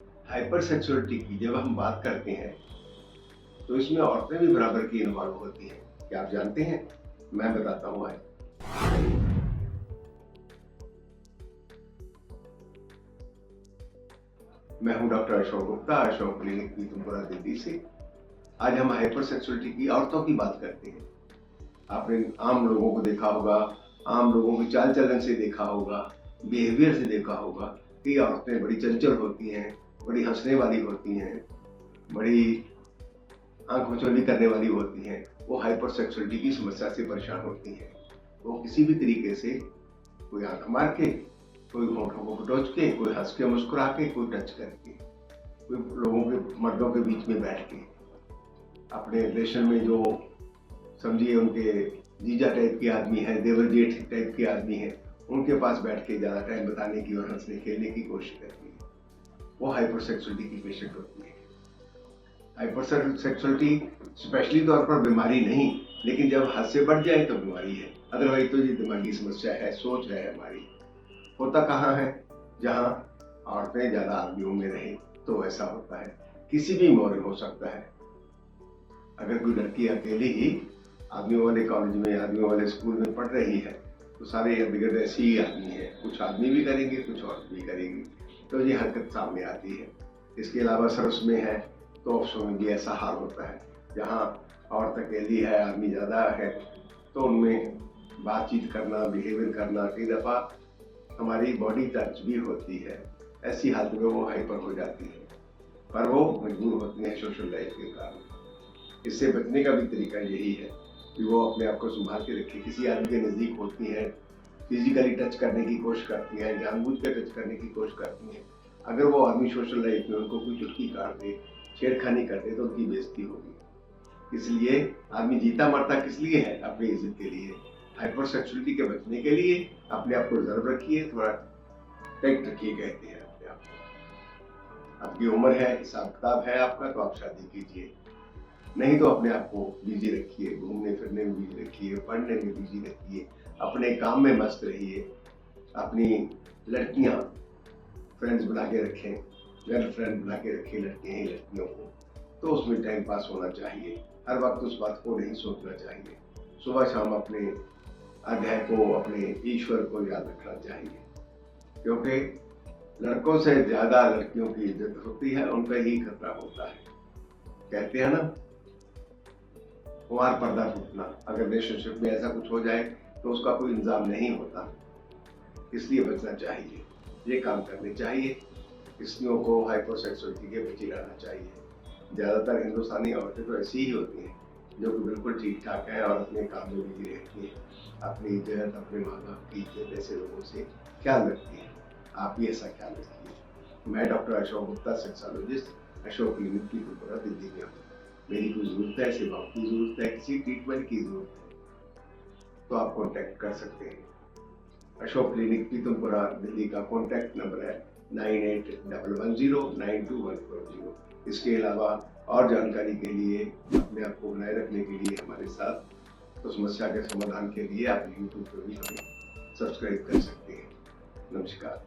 Hyper sexuality की जब हम बात करते हैं तो इसमें औरतें भी बराबर की इन्वॉल्व होती हैं। क्या आप जानते हैं? मैं बताता हूँ आज। मैं हूँ डॉक्टर अशोक गुप्ता, अशोक क्लिनिक पीतमपुरा दिल्ली से। आज हम हाइपर सेक्सुअलिटी की औरतों की बात करते हैं। आपने आम लोगों को देखा होगा, आम लोगों की चाल चलन से देखा होगा, बिहेवियर से देखा होगा कि औरतें बड़ी चंचल होती हैं, बड़ी हंसने वाली होती हैं, बड़ी आंख मचौली करने वाली होती हैं। वो हाइपर सेक्सुअलिटी की समस्या से परेशान होती हैं। वो किसी भी तरीके से कोई आंख मार के, कोई होठों को खटोच के, कोई हंस के मुस्कुरा के, कोई टच करके, कोई लोगों के मर्दों के बीच में बैठ के, अपने रिलेशन में जो समझिए उनके जीजा टाइप के आदमी है, देवर जेठ टाइप के आदमी है, उनके पास बैठ के ज़्यादा टाइम बताने की और हंसने खेलने की कोशिश करती है। वो हाइपर सेक्सुअलिटी की पेशेंट होती है। हाइपर सेक्सुअलिटी स्पेशली तौर पर बीमारी नहीं, लेकिन जब हद से बढ़ जाए तो बीमारी है। अदरवाइज तो ये दिमागी समस्या है, सोच है हमारी। होता कहाँ है? जहाँ औरतें ज़्यादा आदमियों में रहें तो ऐसा होता है। किसी भी उम्र में हो सकता है। अगर कोई लड़की अकेली ही आदमियों वाले कॉलेज में, आदमियों वाले स्कूल में पढ़ रही है तो सारे इर्द गिर्द ऐसे ही आदमी है। कुछ आदमी भी करेंगे, कुछ औरत भी करेंगी, तो ये हरकत सामने आती है। इसके अलावा सरस में है तो अफसों में भी ऐसा हाल होता है। जहाँ औरत अकेली है, आदमी ज़्यादा है, तो उनमें बातचीत करना, बिहेवियर करना, कई दफ़ा हमारी बॉडी टच भी होती है। ऐसी हालत में वो हाइपर हो जाती है, पर वो मजबूर होती है सोशल लाइफ के कारण। इससे बचने का भी तरीका यही है कि वो अपने आप को संभाल के रखे। किसी आदमी के नज़दीक होती हैं, फिजिकली टच करने की कोशिश करती हैं, जानबूझ के टच करने की कोशिश करती हैं। अगर वो आदमी सोशल लाइफ में उनको कोई चुटकी काट दे, छेड़खानी कर दे, तो उनकी बेइज्जती होगी। इसलिए आदमी जीता मरता किस लिए है? अपनी इज्जत के लिए। हाइपर सेक्सुअलिटी के बचने के लिए अपने आप को रिजर्व रखिए, थोड़ा टाइट रखिए, कहते हैं अपने आप को। आपकी उम्र है, हिसाब किताब है आपका, तो आप शादी कीजिए। नहीं तो अपने आप को बिजी रखिए, घूमने फिरने में बिजी रखिए, पढ़ने में बिजी रखिए, अपने काम में मस्त रहिए। अपनी लड़कियां फ्रेंड्स बना के रखें, गर्ल फ्रेंड बना के रखें लड़के हैं लड़कियों को, तो उसमें टाइम पास होना चाहिए। हर वक्त उस बात को नहीं सोचना चाहिए। सुबह शाम अपने अध्याय को, अपने ईश्वर को याद रखना चाहिए, क्योंकि लड़कों से ज्यादा लड़कियों की इज्जत होती है, उन पर ही खतरा होता है। कहते हैं ना, कुंवार पर्दा टूटना। अगर रिलेशनशिप में ऐसा कुछ हो जाए तो उसका कोई इंतजाम नहीं होता, इसलिए बचना चाहिए। ये काम करने चाहिए। स्त्रियों को हाइपर सेक्सुअलिटी के बचे रहना चाहिए। ज़्यादातर हिंदुस्तानी औरतें तो ऐसी ही होती हैं जो कि बिल्कुल ठीक ठाक हैं और अपने काम में बिजी रहती हैं, अपनी इज्जत, अपने माँ बाप की इज्जत ऐसे लोगों से ख्याल रखती हैं। आप भी ऐसा ख्याल रखिए। मैं doctor Ashok Gupta, sexologist, Ashok clinic की त्रिपुरा दिल्ली में हूँ। मेरी कोई ज़रूरत है, सेवाओं की ज़रूरत है, किसी ट्रीटमेंट की ज़रूरत है, तो आप कॉन्टैक्ट कर सकते हैं। अशोक क्लिनिक पीतमपुरा दिल्ली का कॉन्टैक्ट नंबर है 9811092140। इसके अलावा और जानकारी के लिए, अपने आप को बनाए रखने के लिए हमारे साथ, तो समस्या के समाधान के लिए आप यूट्यूब पर भी हमें सब्सक्राइब कर सकते हैं। नमस्कार।